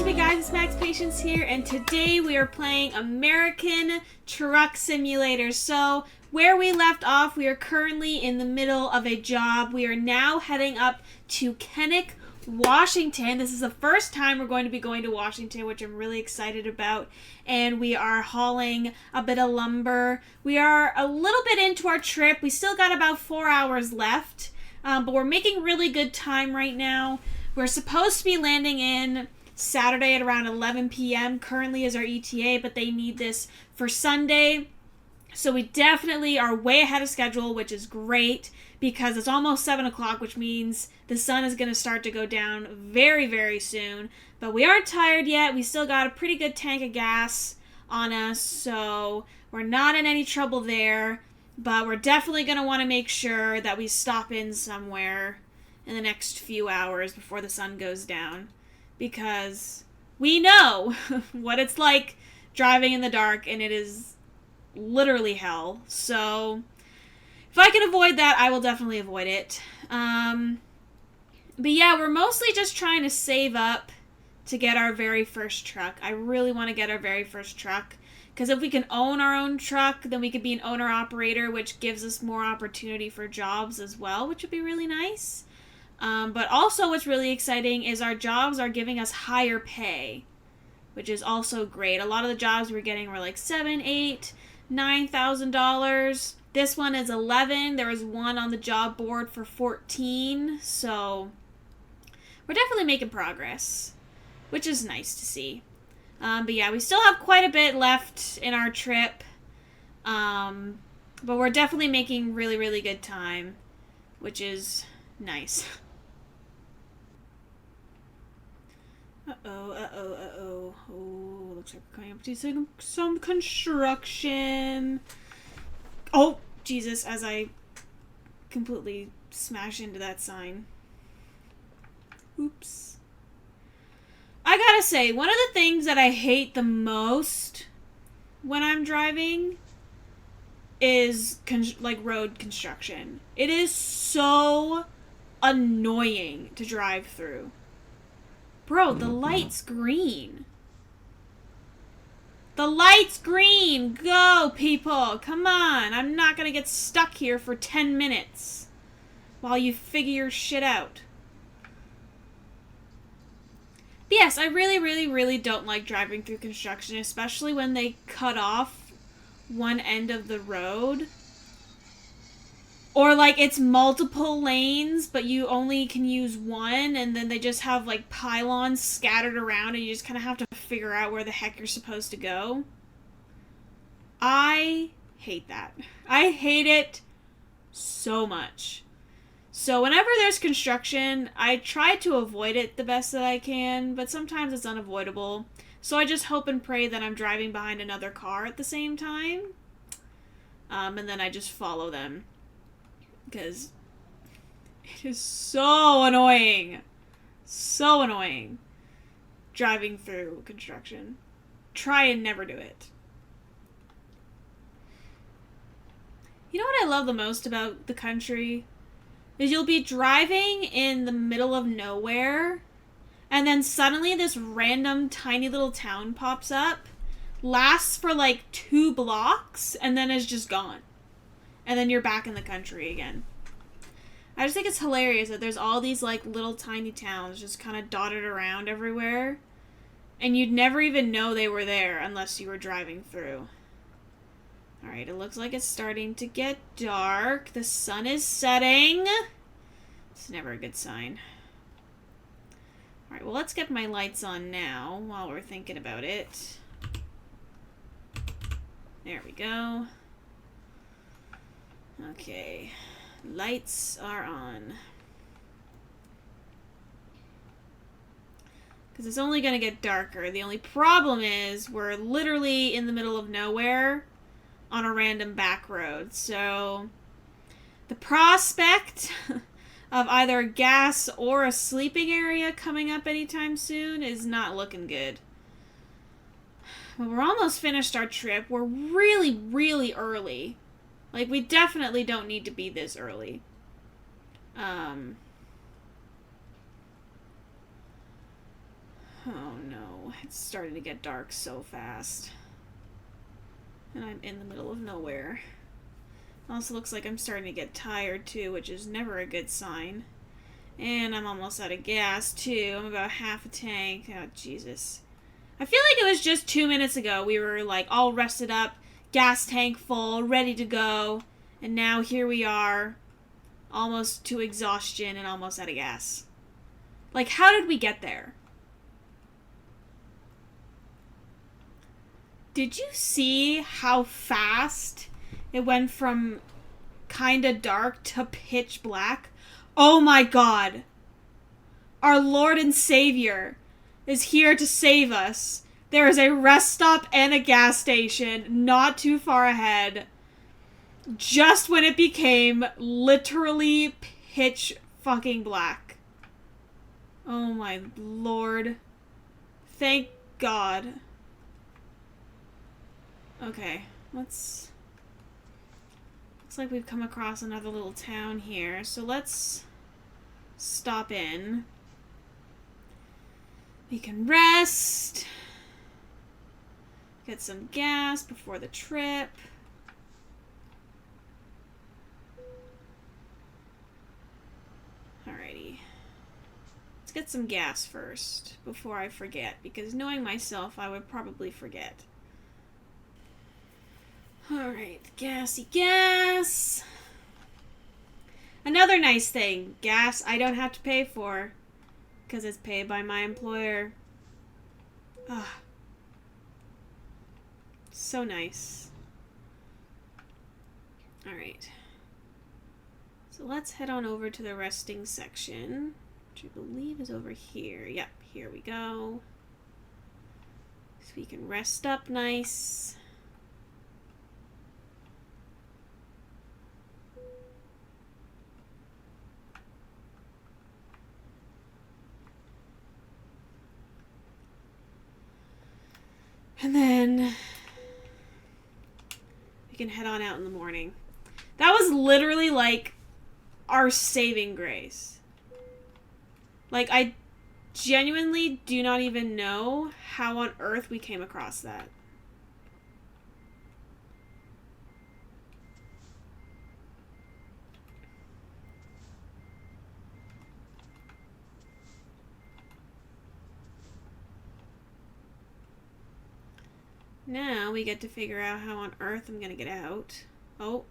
me guys, it's Max Patience here, and today we are playing American Truck Simulator. So, where we left off, we are currently in the middle of a job. We are now heading up to Oregan, Washington. This is the first time we're going to be going to Washington, which I'm really excited about. And we are hauling a bit of lumber. We are a little bit into our trip. We still got about 4 hours left, but we're making really good time right now. We're supposed to be landing in Saturday at around 11 p.m. currently is our ETA, but they need this for Sunday. So we definitely are way ahead of schedule, which is great because it's almost 7 o'clock, which means the sun is going to start to go down very, very soon. But we aren't tired yet. We still got a pretty good tank of gas on us, so we're not in any trouble there. But we're definitely going to want to make sure that we stop in somewhere in the next few hours before the sun goes down, because we know what it's like driving in the dark, and it is literally hell. So if I can avoid that, I will definitely avoid it. But yeah, we're mostly just trying to save up to get our very first truck. I really want to get our very first truck, because if we can own our own truck, then we could be an owner-operator, which gives us more opportunity for jobs as well, which would be really nice. But also what's really exciting is our jobs are giving us higher pay, which is also great. A lot of the jobs we're getting were like $7,000, $8,000, $9,000. This one is 11. There was one on the job board for 14. So we're definitely making progress, which is nice to see. But yeah, we still have quite a bit left in our trip. But we're definitely making really, really good time, which is nice. Uh-oh. Oh, looks like we're coming up to some construction. Oh, Jesus, as I completely smash into that sign. Oops. I gotta say, one of the things that I hate the most when I'm driving is road construction. It is so annoying to drive through. Bro, the light's green. The light's green! Go, people! Come on! I'm not gonna get stuck here for 10 minutes while you figure your shit out. But yes, I really, really, really don't like driving through construction, especially when they cut off one end of the road. Or, like, it's multiple lanes, but you only can use one, and then they just have, like, pylons scattered around, and you just kind of have to figure out where the heck you're supposed to go. I hate that. I hate it so much. So whenever there's construction, I try to avoid it the best that I can, but sometimes it's unavoidable. So I just hope and pray that I'm driving behind another car at the same time. And then I just follow them, because it is so annoying. So annoying driving through construction. Try and never do it. You know what I love the most about the country? Is you'll be driving in the middle of nowhere, and then suddenly this random tiny little town pops up, lasts for like 2 blocks, and then is just gone. And then you're back in the country again. I just think it's hilarious that there's all these like little tiny towns just kind of dotted around everywhere, and you'd never even know they were there unless you were driving through. Alright, it looks like it's starting to get dark. The sun is setting. It's never a good sign. Alright, well, let's get my lights on now while we're thinking about it. There we go. Okay. Lights are on. Because it's only going to get darker. The only problem is we're literally in the middle of nowhere on a random back road. So the prospect of either gas or a sleeping area coming up anytime soon is not looking good. But we're almost finished our trip. We're really, really early. Like, we definitely don't need to be this early. Oh no. it's starting to get dark so fast. And I'm in the middle of nowhere. Also looks like I'm starting to get tired too, which is never a good sign. And I'm almost out of gas too. I'm about half a tank. Oh, Jesus. I feel like it was just 2 minutes ago we were like all rested up, gas tank full, ready to go. And now here we are, almost to exhaustion and almost out of gas. Like, how did we get there? Did you see how fast it went from kinda dark to pitch black? Oh my God. Our Lord and Savior is here to save us. There is a rest stop and a gas station not too far ahead. Just when it became literally pitch fucking black. Oh my Lord. Thank God. Okay, looks like we've come across another little town here, so let's stop in. We can rest, get some gas before the trip. Alrighty. Let's get some gas first before I forget, because knowing myself, I would probably forget. Alright, gassy gas. Another nice thing, gas I don't have to pay for, because it's paid by my employer. Ah, so nice. Alright. So let's head on over to the resting section, which I believe is over here. Yep, here we go. So we can rest up nice. And then we can head on out in the morning. That was literally like our saving grace. Like, I genuinely do not even know how on earth we came across that. Now we get to figure out how on earth I'm gonna get out. Oh.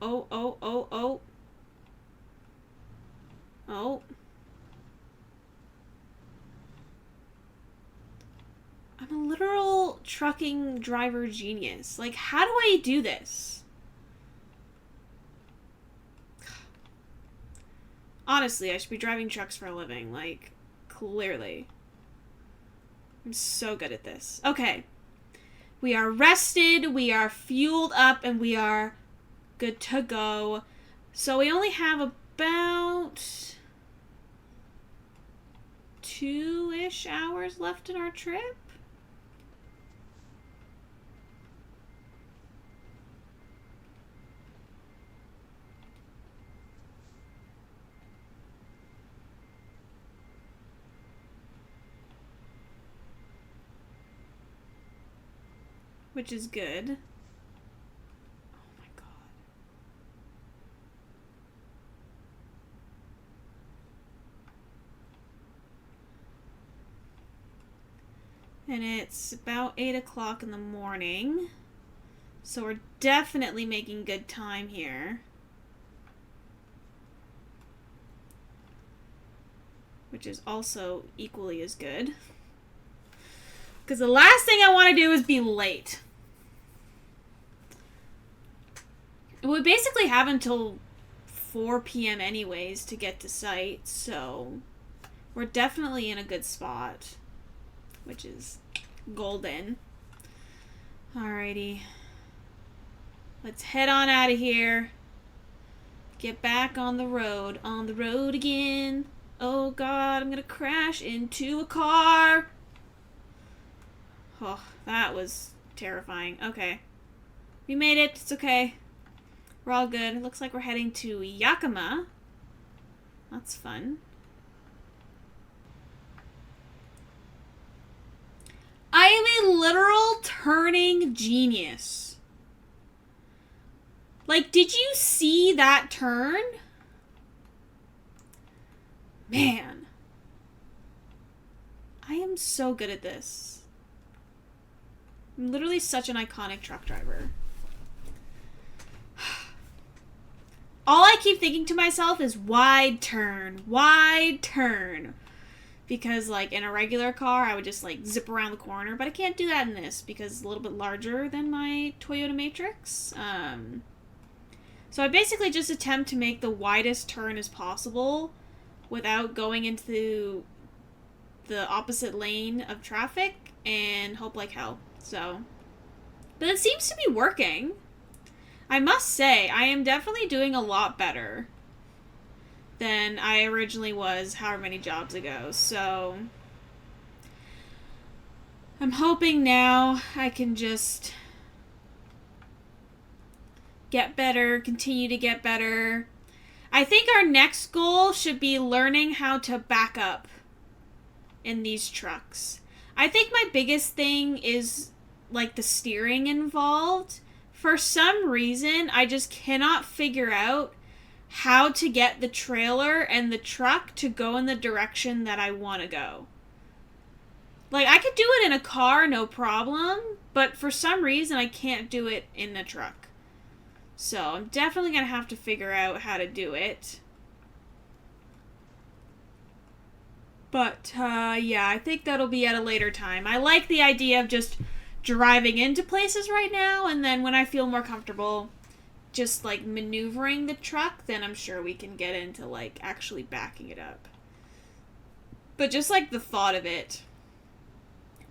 I'm a literal trucking driver genius. Like, how do I do this? Honestly, I should be driving trucks for a living. Like, clearly. I'm so good at this. Okay. We are rested, we are fueled up, and we are good to go. So we only have about 2-ish hours left in our trip. Which is good. Oh my God. And it's about 8 o'clock in the morning. So we're definitely making good time here. Which is also equally as good. Because the last thing I want to do is be late. We basically have until 4 p.m. anyways to get to site, so we're definitely in a good spot, which is golden. Alrighty. Let's head on out of here. Get back on the road. On the road again. Oh God, I'm gonna crash into a car. Oh, that was terrifying. Okay. We made it. It's okay. We're all good. It looks like we're heading to Yakima. That's fun. I literal turning genius. Like, did you see that turn? Man. I am so good at this. I'm literally such an iconic truck driver. All I keep thinking to myself is wide turn, wide turn. Because, like, in a regular car, I would just, like, zip around the corner. But I can't do that in this because it's a little bit larger than my Toyota Matrix. So I basically just attempt to make the widest turn as possible without going into the opposite lane of traffic and hope like hell. So, but it seems to be working. I must say, I am definitely doing a lot better than I originally was however many jobs ago. So I'm hoping now I can just get better, continue to get better. I think our next goal should be learning how to back up in these trucks. I think my biggest thing is like the steering involved. For some reason, I just cannot figure out how to get the trailer and the truck to go in the direction that I want to go. Like, I could do it in a car, no problem, but for some reason, I can't do it in the truck. So, I'm definitely going to have to figure out how to do it. But, yeah, I think that'll be at a later time. I like the idea of just driving into places right now, and then when I feel more comfortable just, like, maneuvering the truck, then I'm sure we can get into, like, actually backing it up. But just, like, the thought of it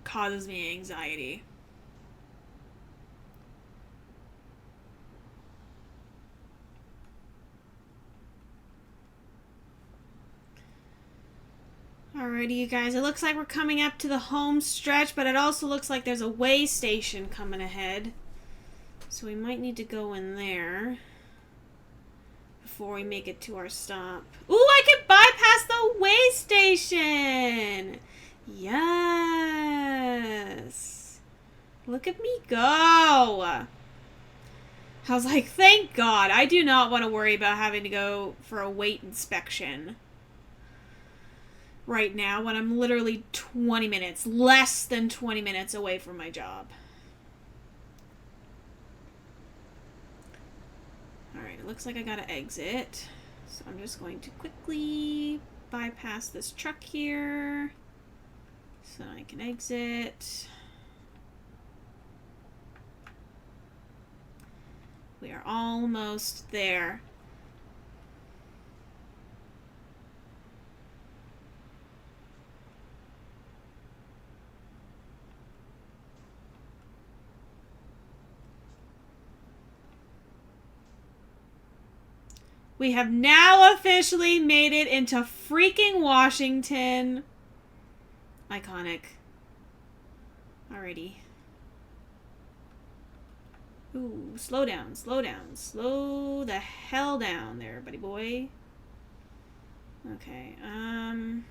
causes me anxiety. Alrighty, you guys. It looks like we're coming up to the home stretch, but it also looks like there's a way station coming ahead. So we might need to go in there before we make it to our stop. Ooh, I can bypass the way station! Yes! Look at me go! I was like, thank God. I do not want to worry about having to go for a weight inspection right now when I'm literally 20 minutes, less than 20 minutes away from my job. Alright, it looks like I gotta exit. So I'm just going to quickly bypass this truck here so I can exit. We are almost there. We have now officially made it into freaking Washington. Iconic. Alrighty. Ooh, slow down, slow down. Slow the hell down there, buddy boy. Okay, okay,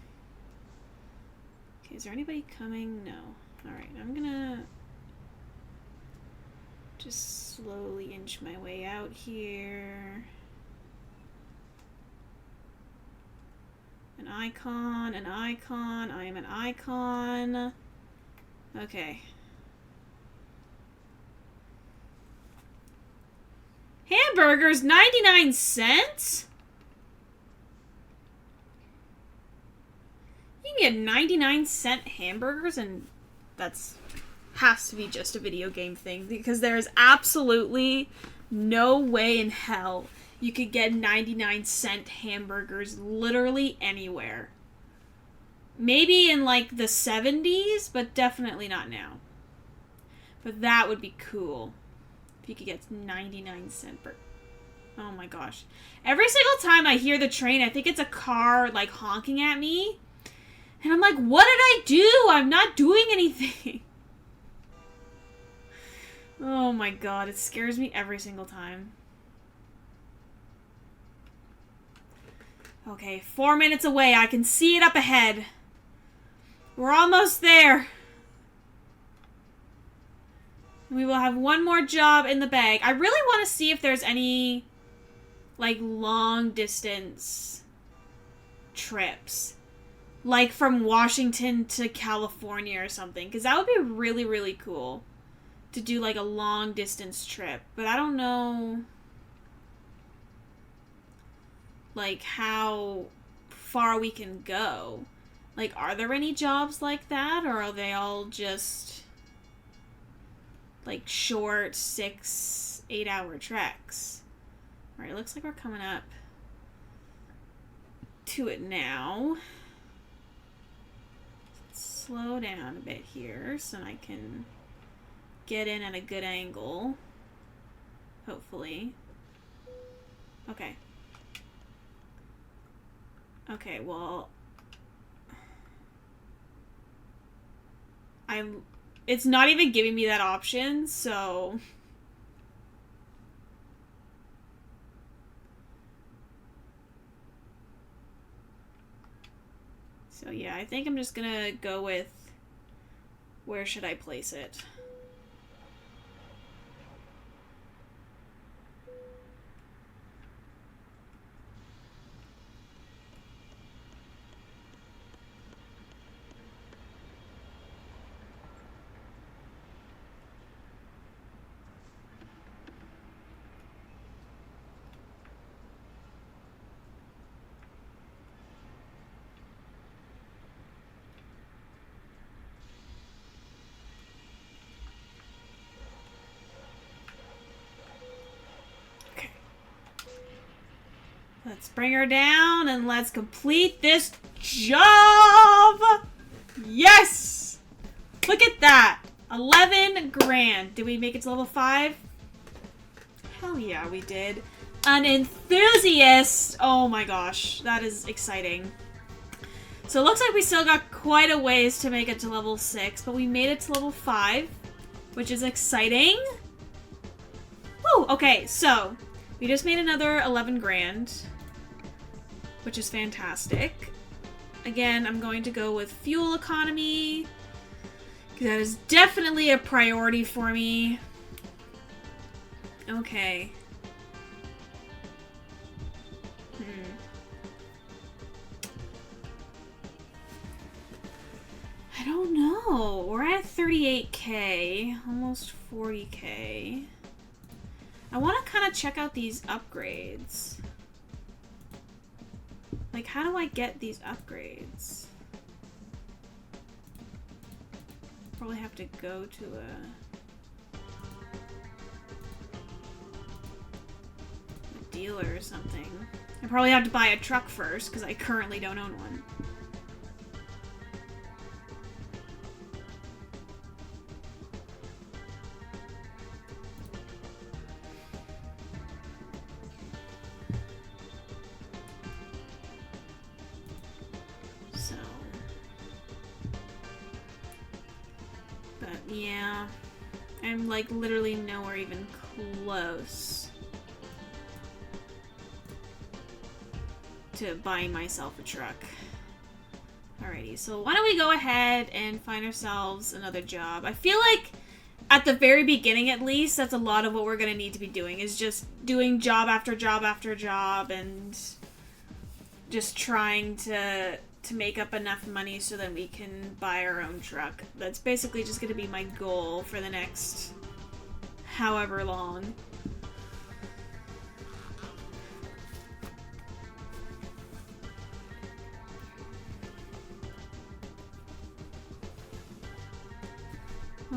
is there anybody coming? No. Alright, I'm gonna just slowly inch my way out here. An icon, an icon, I am an icon. Okay. Hamburgers, 99 cents? You can get 99-cent hamburgers, and that's has to be just a video game thing, because there is absolutely no way in hell you could get 99-cent hamburgers literally anywhere. Maybe in like the 70s, but definitely not now. But that would be cool. If you could get 99-cent burger. Oh my gosh. Every single time I hear the train, I think it's a car like honking at me. And I'm like, what did I do? I'm not doing anything. Oh my god, it scares me every single time. Okay, 4 minutes away. I can see it up ahead. We're almost there. We will have one more job in the bag. I really want to see if there's any, like, long distance trips. Like from Washington to California or something. Because that would be really, really cool. To do, like, a long distance trip. But I don't know, like, how far we can go. Like, are there any jobs like that? Or are they all just, like, short 6-8 hour treks? Alright, looks like we're coming up to it now. Let's slow down a bit here so I can get in at a good angle. Hopefully. Okay. Okay, well, it's not even giving me that option, so yeah, I think I'm just gonna go with where should I place it. Let's bring her down and let's complete this job! Yes! Look at that! 11 grand. Did we make it to level 5? Hell yeah, we did. An enthusiast! Oh my gosh, that is exciting. So it looks like we still got quite a ways to make it to level 6, but we made it to level 5, which is exciting. Woo! Okay, so we just made another 11 grand, which is fantastic. Again, I'm going to go with fuel economy, because that is definitely a priority for me. Okay. I don't know. We're at 38k, almost 40k. I want to kind of check out these upgrades. Like, how do I get these upgrades? Probably have to go to a dealer or something. I probably have to buy a truck first, because I currently don't own one. Yeah, I'm like literally nowhere even close to buying myself a truck. Alrighty, so why don't we go ahead and find ourselves another job. I feel like at the very beginning at least, that's a lot of what we're gonna need to be doing, is just doing job after job after job and just trying to make up enough money so that we can buy our own truck. That's basically just going to be my goal for the next however long.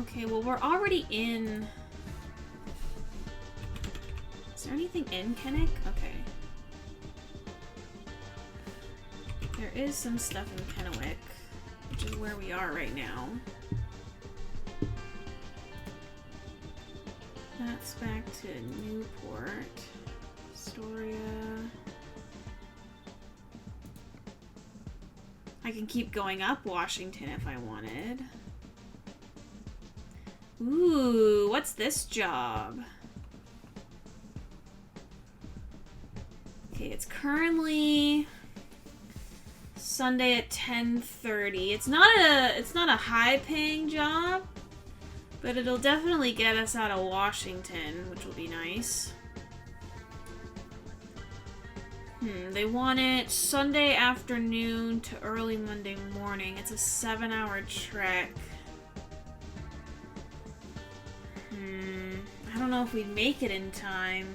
Okay, well, we're already in... Is there anything in Kennick? Okay. There is some stuff in Kennewick, which is where we are right now. That's back to Newport. Astoria. I can keep going up Washington if I wanted. Ooh, what's this job? Okay, it's currently Sunday at 10:30. It's not a high-paying job, But it'll definitely get us out of Washington, which will be nice. They want it Sunday afternoon to early Monday morning. It's a 7-hour trek. I don't know if we'd make it in time.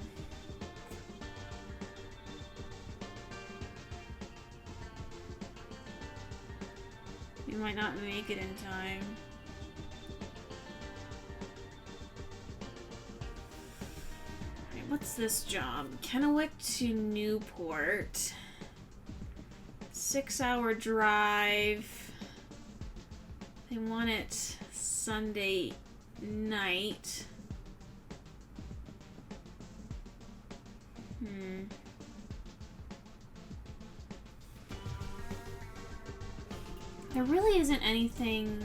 We might not make it in time. Alright, what's this job? Kennewick to Newport. 6-hour drive. They want it Sunday night. There really isn't anything...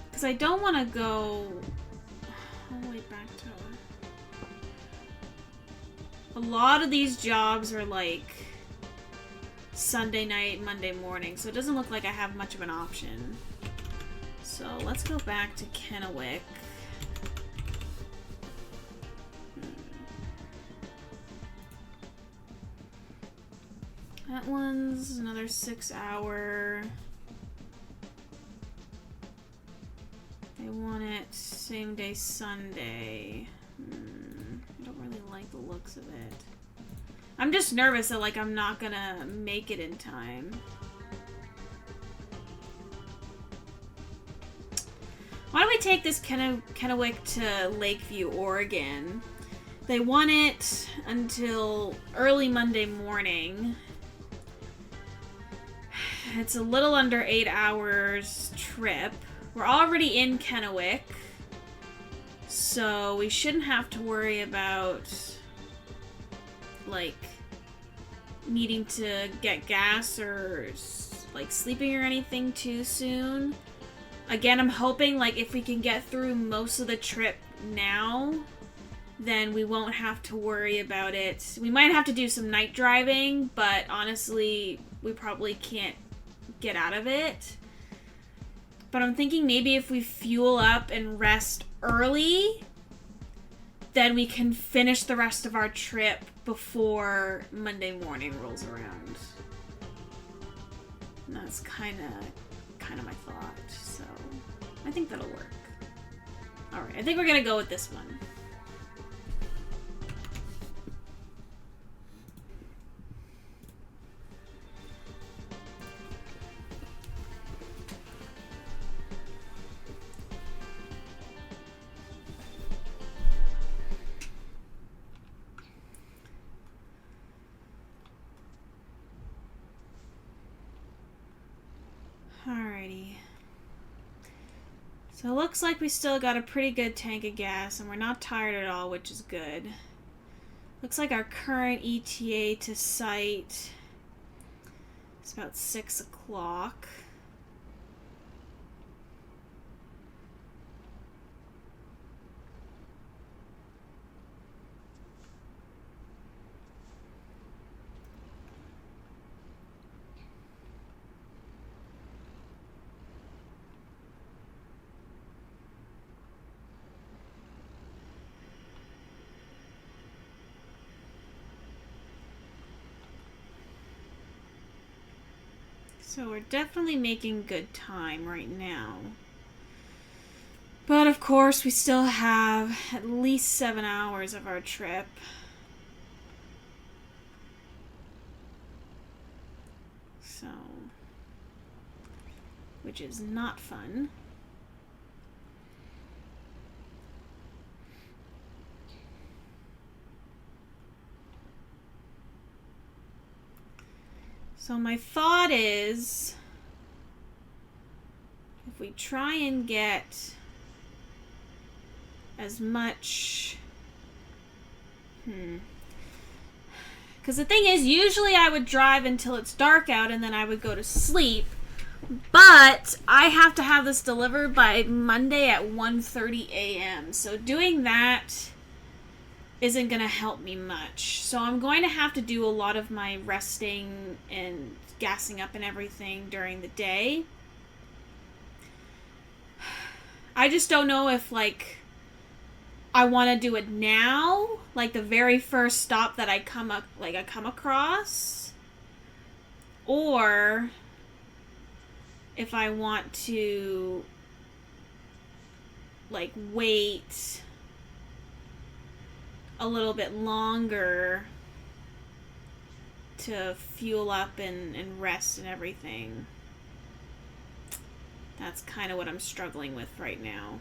Because I don't want to go all the way back to... A lot of these jobs are like Sunday night, Monday morning, so it doesn't look like I have much of an option. So let's go back to Kennewick. That one's another 6-hour. They want it same day Sunday. I don't really like the looks of it. I'm just nervous that like I'm not gonna make it in time. Why don't we take this Kennewick to Lakeview, Oregon? They want it until early Monday morning. It's a little under 8 hours trip. We're already in Kennewick, so we shouldn't have to worry about like needing to get gas or like sleeping or anything too soon. Again, I'm hoping like if we can get through most of the trip now, then we won't have to worry about it. We might have to do some night driving, but honestly, we probably can't get out of it. But I'm thinking maybe if we fuel up and rest early, then we can finish the rest of our trip before Monday morning rolls around. And that's kind of my thought. So I think that'll work. All right, I think we're gonna go with this one. Alrighty. So it looks like we still got a pretty good tank of gas and we're not tired at all, which is good. Looks like our current ETA to site is about 6 o'clock. So we're definitely making good time right now. But of course, we still have at least 7 hours of our trip. So, which is not fun. So my thought is, if we try and get as much, because the thing is, usually I would drive until it's dark out and then I would go to sleep, but I have to have this delivered by Monday at 1:30 a.m. So doing that isn't going to help me much. So I'm going to have to do a lot of my resting and gassing up and everything during the day. I just don't know if, like, I want to do it now, like the very first stop that I come across, or if I want to, like, wait a little bit longer to fuel up and rest and everything. That's kind of what I'm struggling with right now.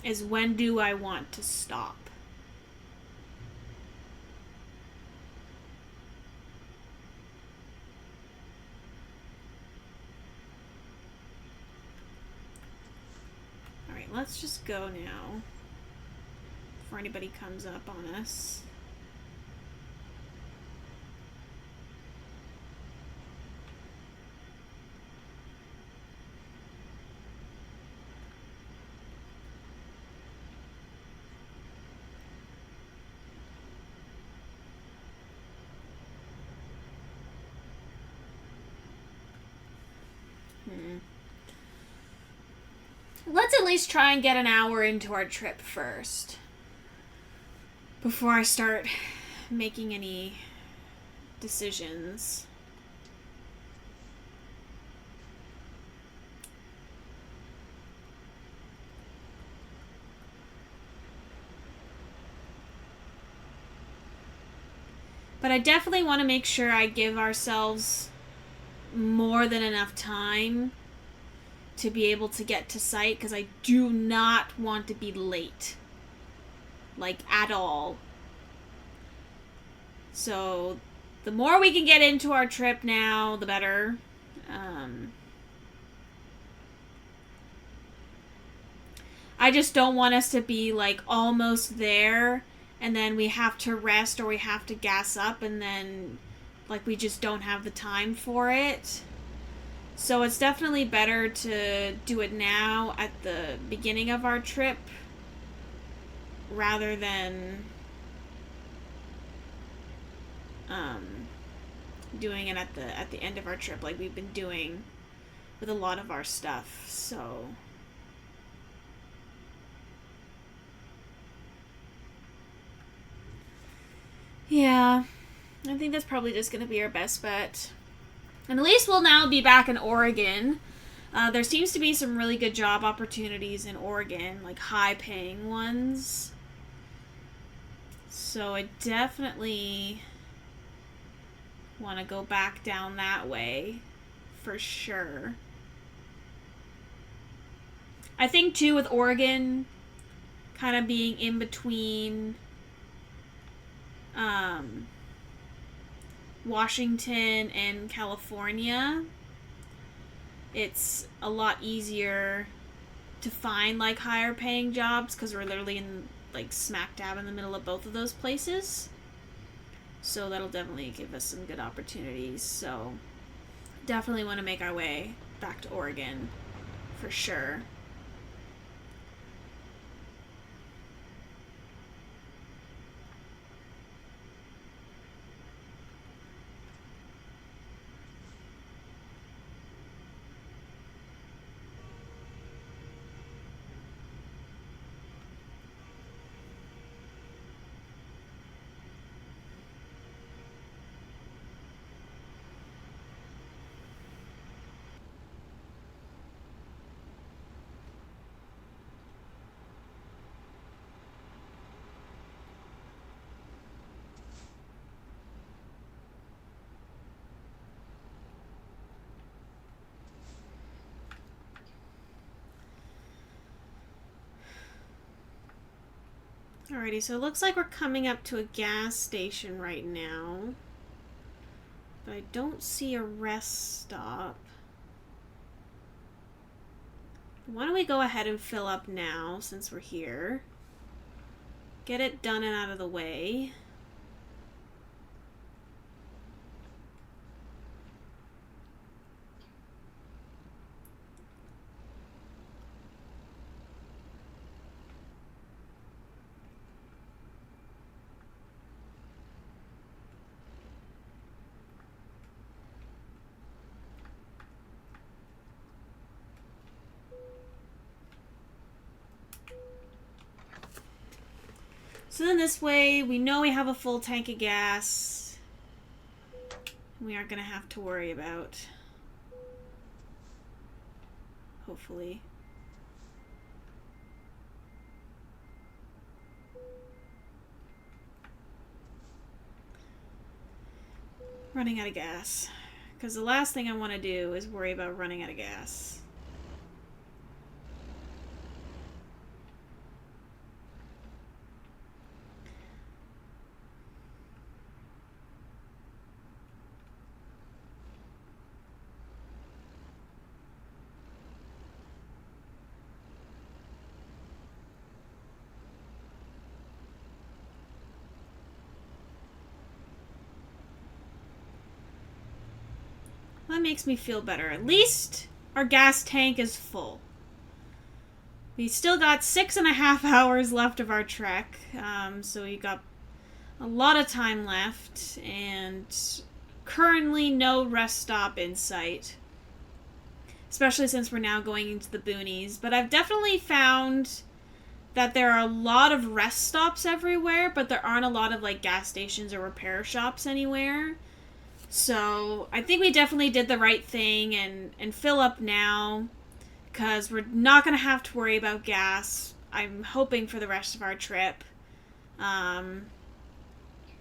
Is when do I want to stop? Alright, let's just go now. Before anybody comes up on us. Let's at least try and get an hour into our trip first. Before I start making any decisions. But I definitely want to make sure I give ourselves more than enough time to be able to get to site, because I do not want to be late. Like, at all. So, the more we can get into our trip now, the better. I just don't want us to be, like, almost there, and then we have to rest or we have to gas up, and then, like, we just don't have the time for it. So it's definitely better to do it now at the beginning of our trip rather than doing it at the end of our trip like we've been doing with a lot of our stuff. So yeah, I think that's probably just going to be our best bet. And at least we'll now be back in Oregon. There seems to be some really good job opportunities in Oregon, like high-paying ones. So I definitely want to go back down that way, for sure. I think, too, with Oregon kind of being in between Washington and California, it's a lot easier to find, like, higher paying jobs because we're literally in, like, smack dab in the middle of both of those places. So that'll definitely give us some good opportunities. So definitely want to make our way back to Oregon for sure. Alrighty, so it looks like we're coming up to a gas station right now. But I don't see a rest stop. Why don't we go ahead and fill up now since we're here? Get it done and out of the way. So then this way, we know we have a full tank of gas. We aren't going to have to worry about. Hopefully. Running out of gas. Because the last thing I want to do is worry about running out of gas. That makes me feel better. At least our gas tank is full. We still got 6.5 hours left of our trek, so we got a lot of time left, and currently no rest stop in sight. Especially since we're now going into the boonies. But I've definitely found that there are a lot of rest stops everywhere, but there aren't a lot of like gas stations or repair shops anywhere. So I think we definitely did the right thing and fill up now, because we're not going to have to worry about gas, I'm hoping, for the rest of our trip. And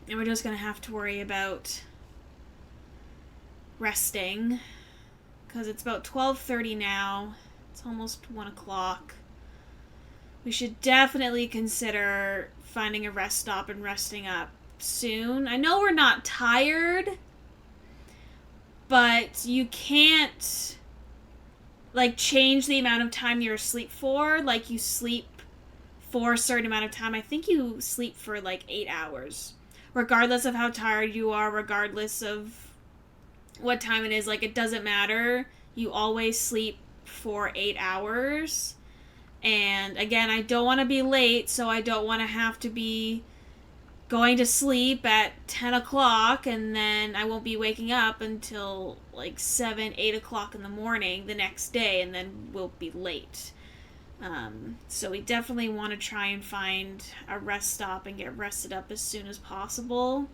we're just going to have to worry about resting, because it's about 12:30 now. It's almost 1 o'clock. We should definitely consider finding a rest stop and resting up soon. I know we're not tired, but you can't, like, change the amount of time you're asleep for. Like, you sleep for a certain amount of time. I think you sleep for, like, 8 hours. Regardless of how tired you are, regardless of what time it is. Like, it doesn't matter. You always sleep for 8 hours. And, again, I don't want to be late, so I don't want to have to be going to sleep at 10 o'clock, and then I won't be waking up until like 7, 8 o'clock in the morning the next day, and then we'll be late. So we definitely want to try and find a rest stop and get rested up as soon as possible.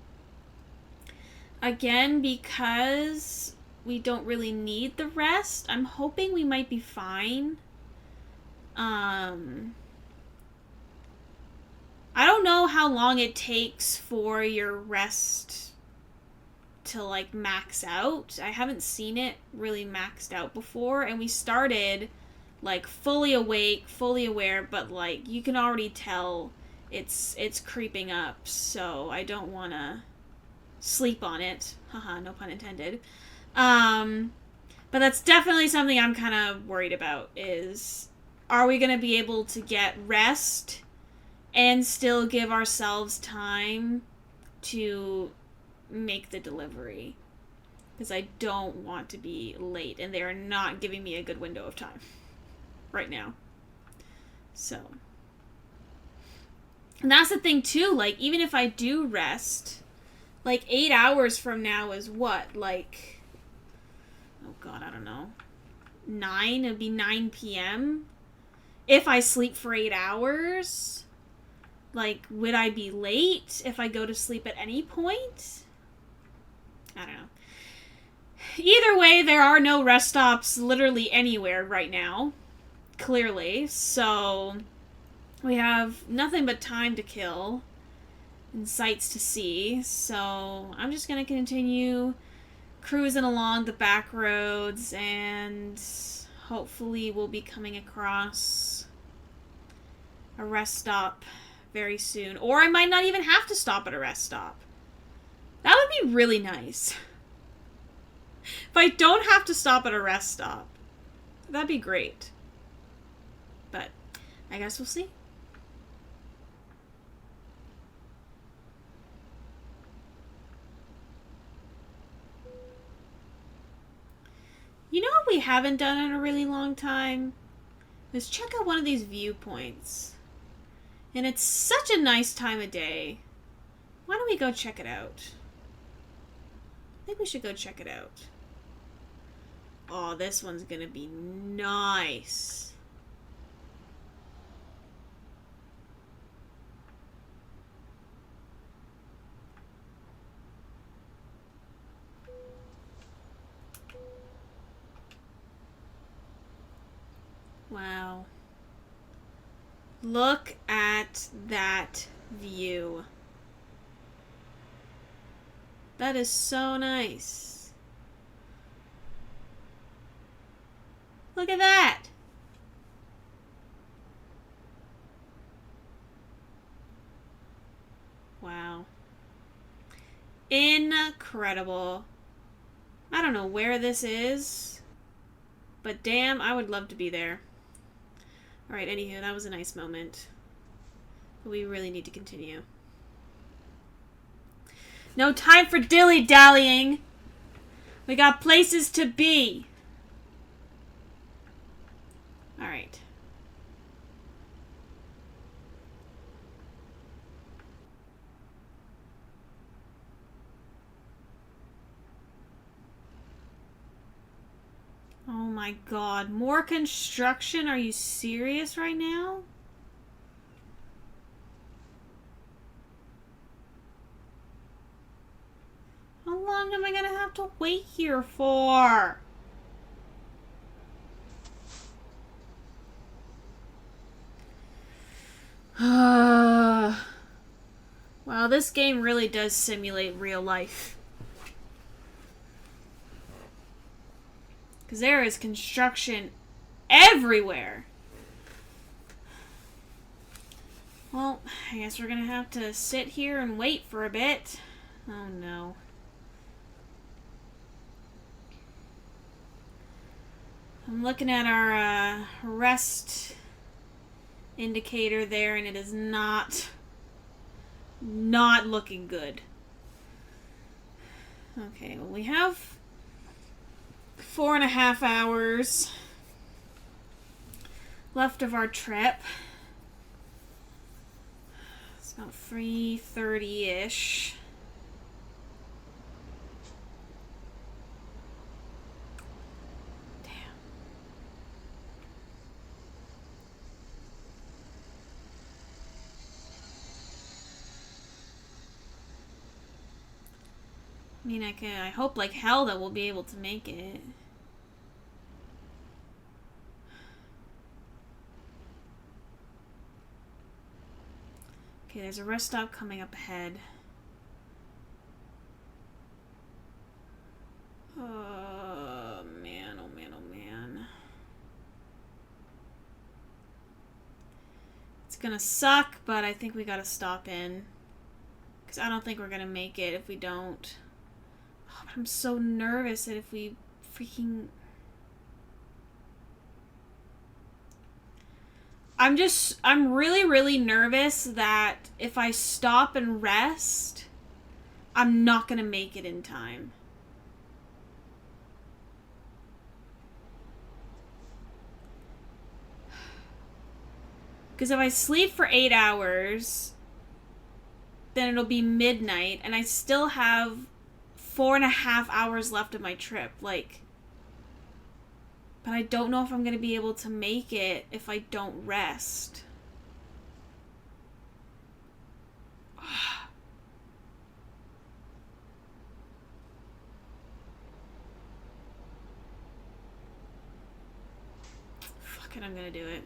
Again, because we don't really need the rest, I'm hoping we might be fine. I don't know how long it takes for your rest to, like, max out. I haven't seen it really maxed out before, and we started, like, fully awake, fully aware, but, like, you can already tell it's creeping up, so I don't want to sleep on it. Haha, no pun intended. But that's definitely something I'm kind of worried about, is, are we going to be able to get rest and still give ourselves time to make the delivery? Because I don't want to be late, and they are not giving me a good window of time right now. So, and that's the thing too, like, even if I do rest, like, 8 hours from now is what? Like, oh god, I don't know. 9? It would be 9 p.m. If I sleep for 8 hours. Like, would I be late if I go to sleep at any point? I don't know. Either way, there are no rest stops literally anywhere right now. Clearly. So, we have nothing but time to kill and sights to see. So, I'm just going to continue cruising along the back roads, and hopefully we'll be coming across a rest stop very soon. Or I might not even have to stop at a rest stop. That would be really nice. If I don't have to stop at a rest stop, that'd be great. But I guess we'll see. You know what we haven't done in a really long time? Is check out one of these viewpoints. And it's such a nice time of day. Why don't we go check it out? I think we should go check it out. Oh, this one's gonna be nice. Look at that view. That is so nice. Look at that. Wow. Incredible. I don't know where this is, but damn, I would love to be there. Alright, anywho, that was a nice moment. But we really need to continue. No time for dilly-dallying. We got places to be. Alright. Oh my god. More construction? Are you serious right now? How long am I gonna have to wait here for? Wow, this game really does simulate real life. Because there is construction everywhere. Well, I guess we're gonna have to sit here and wait for a bit. Oh no. I'm looking at our rest indicator there, and it is not looking good. Okay, well, we have 4.5 hours left of our trip. It's about 3:30-ish. I mean, I hope like hell that we'll be able to make it. Okay, there's a rest stop coming up ahead. Oh, man, oh, man, oh, man. It's gonna suck, but I think we gotta stop in. Because I don't think we're gonna make it if we don't. Oh, but I'm so nervous that if we freaking... I'm really, really nervous that if I stop and rest, I'm not gonna make it in time. Because if I sleep for 8 hours, then it'll be midnight, and I still have 4.5 hours left of my trip. Like, but I don't know if I'm going to be able to make it if I don't rest. Fuck it, I'm going to do it.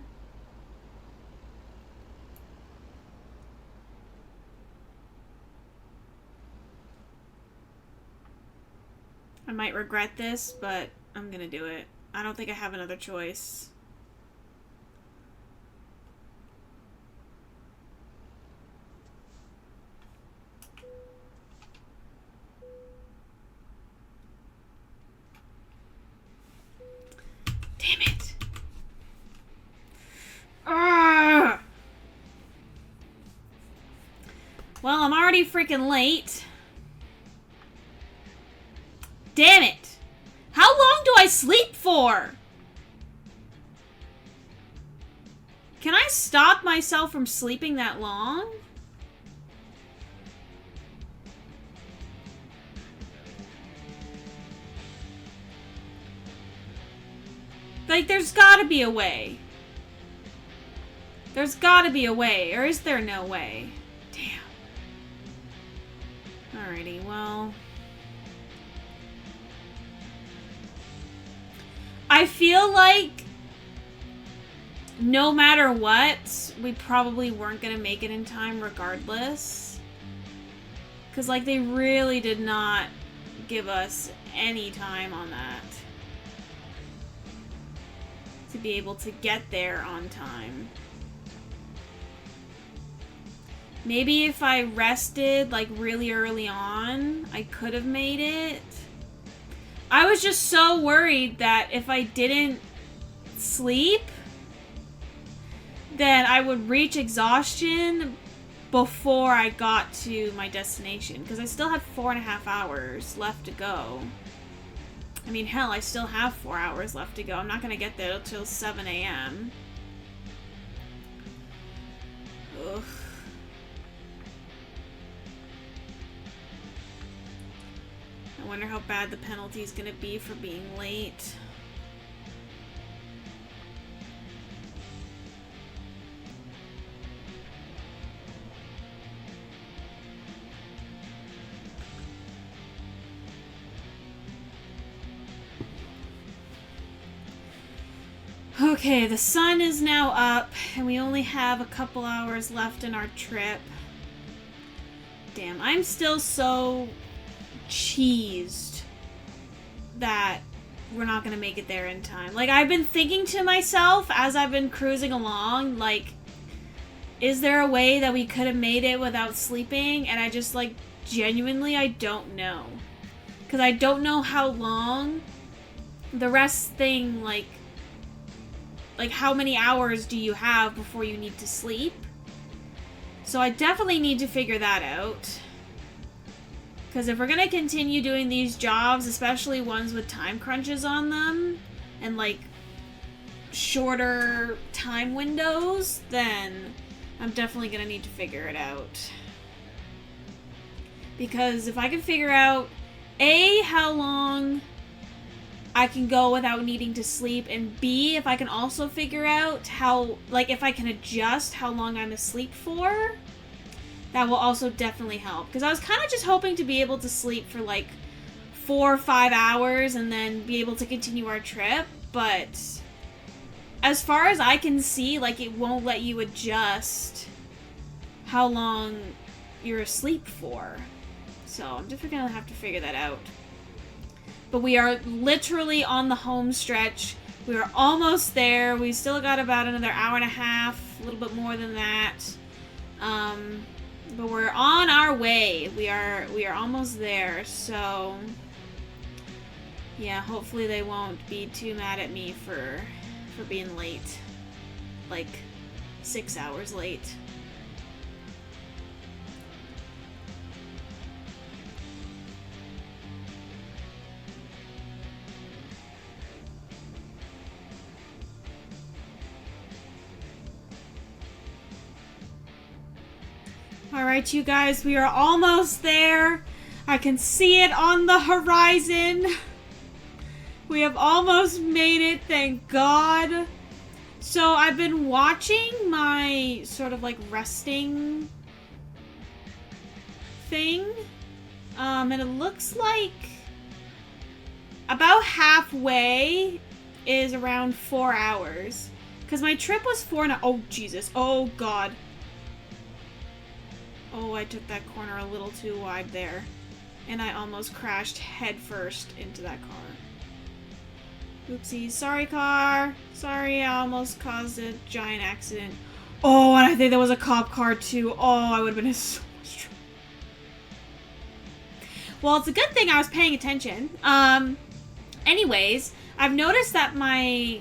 I might regret this, but I'm gonna do it. I don't think I have another choice. Damn it. Ugh. Well, I'm already freaking late. Damn it! How long do I sleep for? Can I stop myself from sleeping that long? Like, there's gotta be a way. There's gotta be a way. Or is there no way? Damn. Alrighty, well... I feel like no matter what, we probably weren't going to make it in time regardless. Because, like, they really did not give us any time on that. To be able to get there on time. Maybe if I rested, like, really early on, I could have made it. I was just so worried that if I didn't sleep, then I would reach exhaustion before I got to my destination. Because I still had 4.5 hours left to go. I mean, hell, I still have 4 hours left to go. I'm not going to get there until 7 a.m. Ugh. I wonder how bad the penalty is going to be for being late. Okay, the sun is now up, and we only have a couple hours left in our trip. Damn, I'm still so cheesed that we're not gonna make it there in time. Like, I've been thinking to myself as I've been cruising along, like, is there a way that we could have made it without sleeping? And I just, like, genuinely, I don't know. Because I don't know how long the rest thing, like, how many hours do you have before you need to sleep? So I definitely need to figure that out. Because if we're going to continue doing these jobs, especially ones with time crunches on them, and, like, shorter time windows, then I'm definitely going to need to figure it out. Because if I can figure out, A, how long I can go without needing to sleep, and B, if I can also figure out how, like, if I can adjust how long I'm asleep for, that will also definitely help. Because I was kind of just hoping to be able to sleep for, like, 4 or 5 hours and then be able to continue our trip, but as far as I can see, like, it won't let you adjust how long you're asleep for. So I'm definitely gonna have to figure that out. But we are literally on the home stretch. We are almost there. We still got about another hour and a half, a little bit more than that. But we're on our way. We are almost there. So yeah, hopefully they won't be too mad at me for being late. Like 6 hours late. Alright, you guys, we are almost there. I can see it on the horizon. We have almost made it, thank God. So I've been watching my sort of like resting thing. And it looks like about halfway is around 4 hours. Because my trip was 4 oh, Jesus. Oh, God. Oh, I took that corner a little too wide there. And I almost crashed headfirst into that car. Oopsies. Sorry, car. Sorry, I almost caused a giant accident. Oh, and I think there was a cop car too. Oh, I would have been in so much trouble. Well, it's a good thing I was paying attention. Anyways, I've noticed that my,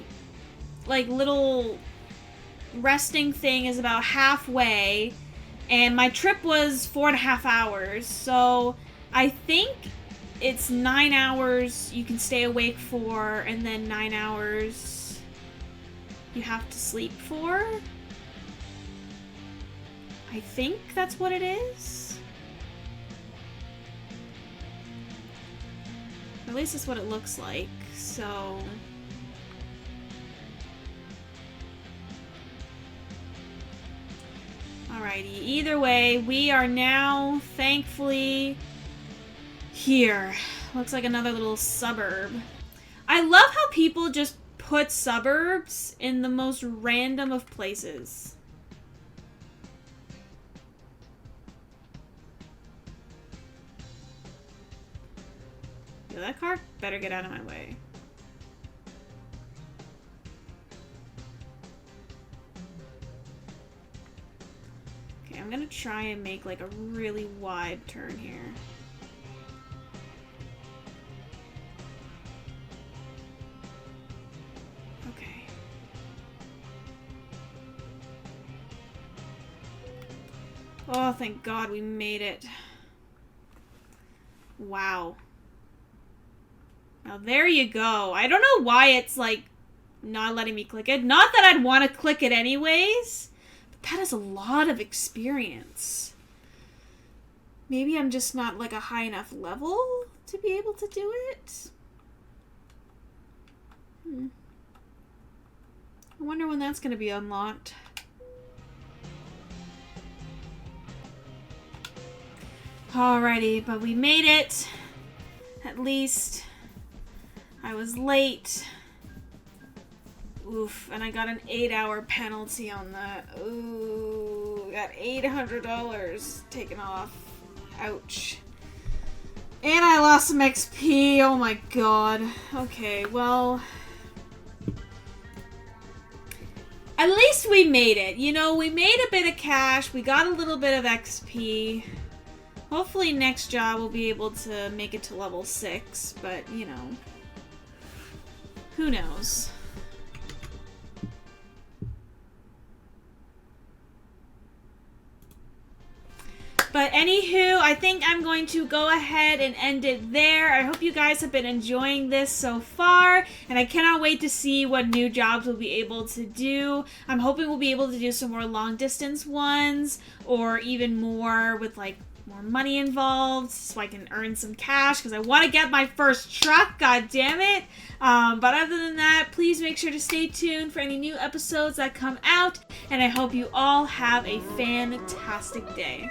like, little resting thing is about halfway. And my trip was 4.5 hours, so I think it's 9 hours you can stay awake for, and then 9 hours you have to sleep for. I think that's what it is. Or at least that's what it looks like, so... Alrighty, either way, we are now, thankfully, here. Looks like another little suburb. I love how people just put suburbs in the most random of places. Yo, that car better get out of my way. Okay, I'm gonna try and make like a really wide turn here. Oh, thank God we made it. Wow. Now there you go. I don't know why it's like not letting me click it. Not that I'd want to click it anyways, but that is a lot of experience. Maybe I'm just not like a high enough level to be able to do it. I wonder when that's going to be unlocked. Alrighty, but we made it. At least. I was late. Oof, and I got an 8-hour penalty on that. Ooh, got $800 taken off. Ouch. And I lost some XP. Oh my god. Okay, well. At least we made it. You know, we made a bit of cash. We got a little bit of XP. Hopefully next job we'll be able to make it to level 6, but, you know, who knows. But anywho, I think I'm going to go ahead and end it there. I hope you guys have been enjoying this so far, and I cannot wait to see what new jobs we'll be able to do. I'm hoping we'll be able to do some more long distance ones, or even more with like more money involved, so I can earn some cash, because I want to get my first truck, god damn it. But other than that, please make sure to stay tuned for any new episodes that come out, and I hope you all have a fantastic day.